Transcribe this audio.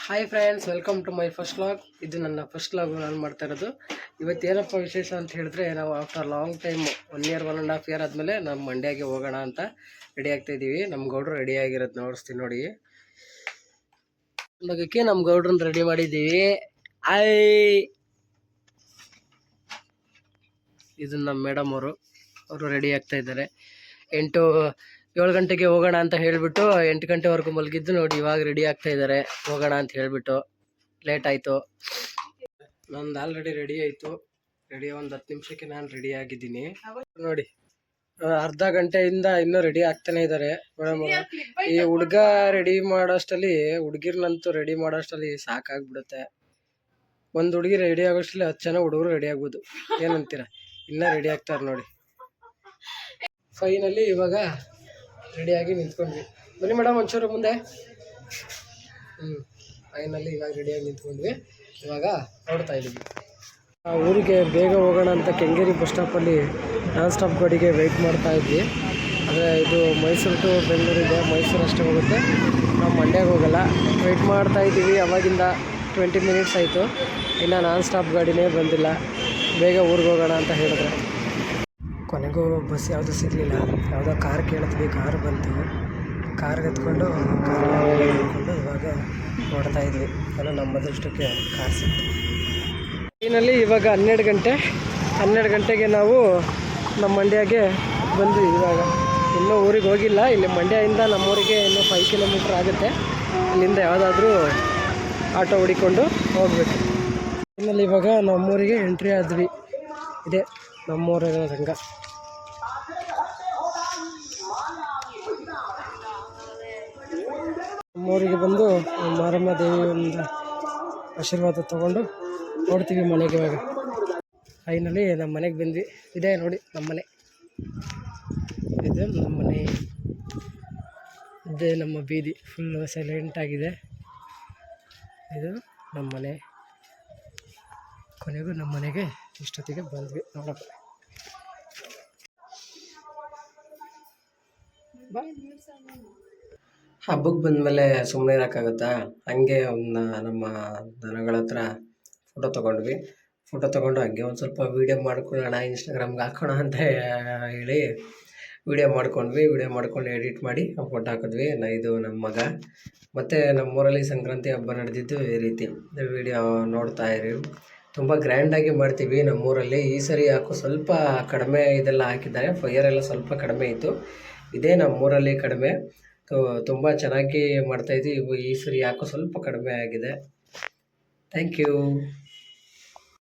Hi friends, welcome to my first vlog. ಇದು ನನ್ನ first vlog ನಾನು ಮಾಡ್ತಾ ಇರೋದು. ಇವತ್ತೇನಪ್ಪ ವಿಶೇಷ ಅಂತ ಹೇಳಿದ್ರೆ, ನಾವು after long time 1 year 1.5 year ಆದಮೇಲೆ ನಮ್ಮ ಮಂಡ್ಯಗೆ ಹೋಗೋಣ ಅಂತ ರೆಡಿ ಆಗ್ತಾಯಿದ್ದೀವಿ. ನಮ್ಮ ಗೌಡ್ರು ರೆಡಿ ಆಗಿರೋದು ನೋಡಿಸ್ತೀನಿ ನೋಡಿ. ಅದಕ್ಕೆ ನಮ್ಮ ಗೌಡ್ರನ್ನ ರೆಡಿ ಮಾಡಿದ್ದೀವಿ. ಇದು ನಮ್ಮ ಮೇಡಮ್ ಅವರು ರೆಡಿ ಆಗ್ತಾ ಇದ್ದಾರೆ. 7 ಗಂಟೆಗೆ ಹೋಗೋಣ ಅಂತ ಹೇಳಿಬಿಟ್ಟು 8 ಗಂಟೆವರೆಗೂ ಮಲಗಿದ್ದು ನೋಡಿ. ಇವಾಗ ರೆಡಿ ಆಗ್ತಾ ಇದ್ದಾರೆ ಹೋಗೋಣ ಅಂತ ಹೇಳಿಬಿಟ್ಟು. ಲೇಟ್ ಆಯಿತು. ನಂದು ಆಲ್ರೆಡಿ ರೆಡಿ ಆಯಿತು. ಒಂದು 10 ನಿಮಿಷಕ್ಕೆ ನಾನು ರೆಡಿ ಆಗಿದ್ದೀನಿ ನೋಡಿ. ಅರ್ಧ ಗಂಟೆಯಿಂದ ಇನ್ನೂ ರೆಡಿ ಆಗ್ತಾನೆ ಇದ್ದಾರೆ ಮೇಡಮ್. ಈ ಹುಡುಗ ರೆಡಿ ಮಾಡೋಷ್ಟರಲ್ಲಿ, ಹುಡುಗಿರ್ನಂತೂ ರೆಡಿ ಮಾಡೋಷ್ಟರಲ್ಲಿ ಸಾಕಾಗ್ಬಿಡುತ್ತೆ. ಒಂದು ಹುಡುಗಿ ರೆಡಿ ಆಗೋಷ್ಟರಲ್ಲಿ 10 ಜನ ಹುಡುಗರು ರೆಡಿ ಆಗ್ಬೋದು. ಏನಂತೀರ? ಇನ್ನೂ ರೆಡಿ ಆಗ್ತಾರೆ ನೋಡಿ. ಫೈನಲಿ ಇವಾಗ ರೆಡಿಯಾಗಿ ನಿಂತ್ಕೊಂಡ್ವಿ. ಬನ್ನಿ ಮೇಡಮ್ ಒಂಚೂರು ಮುಂದೆ. ಫೈನಲಿ ಇವಾಗ ರೆಡಿಯಾಗಿ ನಿಂತ್ಕೊಂಡ್ವಿ. ಇವಾಗ ನೋಡ್ತಾ ಇದ್ದೀವಿ. ಊರಿಗೆ ಬೇಗ ಹೋಗೋಣ ಅಂತ ಕೆಂಗೇರಿ ಬಸ್ ಸ್ಟಾಪಲ್ಲಿ ನಾನ್ ಸ್ಟಾಪ್ ಗಾಡಿಗೆ ವೆಯ್ಟ್ ಮಾಡ್ತಾ ಇದ್ವಿ. ಆದರೆ ಇದು ಮೈಸೂರು ಟು ಬೆಂಗಳೂರಿಗೆ, ಮೈಸೂರು ಅಷ್ಟೇ ಹೋಗುತ್ತೆ, ನಾವು ಮಂಡ್ಯಕ್ಕೆ ಹೋಗಲ್ಲ. ವೆಯ್ಟ್ ಮಾಡ್ತಾ ಇದ್ದೀವಿ ಅವಾಗಿಂದ 20 ಮಿನಿಟ್ಸ್ ಆಯಿತು. ಇನ್ನು ನಾನ್ ಸ್ಟಾಪ್ ಗಾಡಿನೇ ಬಂದಿಲ್ಲ. ಬೇಗ ಊರಿಗೆ ಹೋಗೋಣ ಅಂತ ಹೇಳಿದ್ರೆ ಕೊನೆಗೂ ಬಸ್ ಯಾವುದೂ ಸಿಗಲಿಲ್ಲ. ಯಾವುದೋ ಕಾರ್ ಕೇಳಿದ್ವಿ, ಕಾರ್ ಬಂತು. ಕಾರ್ಗೆ ಹತ್ಕೊಂಡು ಇವಾಗ ನೋಡ್ತಾ ಇದ್ವಿ. ಏನೋ ನಮ್ಮ ಅದೃಷ್ಟಕ್ಕೆ ಕಾರ್ ಸಿಕ್ತು. ಟ್ರೈನಲ್ಲಿ ಇವಾಗ 12 ಗಂಟೆಗೆ ನಾವು ನಮ್ಮ ಮಂಡ್ಯಗೆ ಬಂದ್ವಿ. ಇವಾಗ ಇನ್ನೂ ಊರಿಗೆ ಹೋಗಿಲ್ಲ. ಇಲ್ಲಿ ಮಂಡ್ಯದಿಂದ ನಮ್ಮೂರಿಗೆ ಇನ್ನೂ 5 ಕಿಲೋಮೀಟ್ರ್ ಆಗುತ್ತೆ. ಇಲ್ಲಿಂದ ಯಾವುದಾದ್ರೂ ಆಟೋ ಹುಡಿಕೊಂಡು ಹೋಗಬೇಕು. ಇನ್ನಲ್ಲಿ ಇವಾಗ ನಮ್ಮೂರಿಗೆ ಎಂಟ್ರಿ ಆದ್ವಿ. ಇದೆ ನಮ್ಮೂರಿನ ರಂಗ. ನಮ್ಮೂರಿಗೆ ಬಂದು ಮಾರಮ್ಮ ದೇವಿ ಒಂದು ಆಶೀರ್ವಾದ ತೊಗೊಂಡು ನೋಡ್ತೀವಿ ಮನೆಗೆ. ಇವಾಗ ಫೈನಲಿ ನಮ್ಮ ಮನೆಗೆ ಬಂದ್ವಿ. ಇದೆ ನೋಡಿ ನಮ್ಮ ಮನೆ. ಇದು ನಮ್ಮ ಮನೆ. ಇದೇ ನಮ್ಮ ಬೀದಿ. ಫುಲ್ಲು ಸೈಲೆಂಟಾಗಿದೆ. ಇದು ನಮ್ಮ ಮನೆ. ಕೊನೆಗೂ ನಮ್ಮ ಮನೆಗೆ ಇಷ್ಟೊತ್ತಿಗೆ ಬಂದ್ವಿ ನೋಡೋಣ. ಹಬ್ಬಕ್ಕೆ ಬಂದಮೇಲೆ ಸುಮ್ಮನೆ ಇರೋಕ್ಕಾಗುತ್ತಾ? ಹಂಗೆ ನಮ್ಮ ದನಗಳ ಹತ್ರ ಫೋಟೋ ತೊಗೊಂಡು ಹಂಗೆ ಒಂದು ಸ್ವಲ್ಪ ವೀಡಿಯೋ ಮಾಡ್ಕೊಳ್ಳೋಣ, ಇನ್ಸ್ಟಾಗ್ರಾಮ್ಗೆ ಹಾಕೋಣ ಅಂತ ಹೇಳಿ ವೀಡಿಯೋ ಮಾಡ್ಕೊಂಡು ಎಡಿಟ್ ಮಾಡಿ ಫೋಟೋ ಹಾಕಿದ್ವಿ. ಇದು ನಮ್ಮ ಮಗ. ಮತ್ತು ನಮ್ಮೂರಲ್ಲಿ ಸಂಕ್ರಾಂತಿ ಹಬ್ಬ ನಡೆದಿದ್ದು ಈ ರೀತಿ. ವೀಡಿಯೋ ನೋಡ್ತಾ ಇರಿ. ತುಂಬ ಗ್ರ್ಯಾಂಡಾಗಿ ಮಾಡ್ತೀವಿ ನಮ್ಮೂರಲ್ಲಿ. ಈ ಸರಿ ಯಾಕೋ ಸ್ವಲ್ಪ ಕಡಿಮೆ ಇದೆಲ್ಲ ಹಾಕಿದ್ದಾರೆ. ಫೈರ್ ಎಲ್ಲ ಸ್ವಲ್ಪ ಕಡಿಮೆ ಇತ್ತು. ಇದೇ ನಮ್ಮೂರಲ್ಲಿ ಕಡಿಮೆ. ತುಂಬ ಚೆನ್ನಾಗಿ ಮಾಡ್ತಾಯಿದ್ವಿ. ಈ ಸರಿ ಯಾಕೋ ಸ್ವಲ್ಪ ಕಡಿಮೆ ಆಗಿದೆ. Thank you.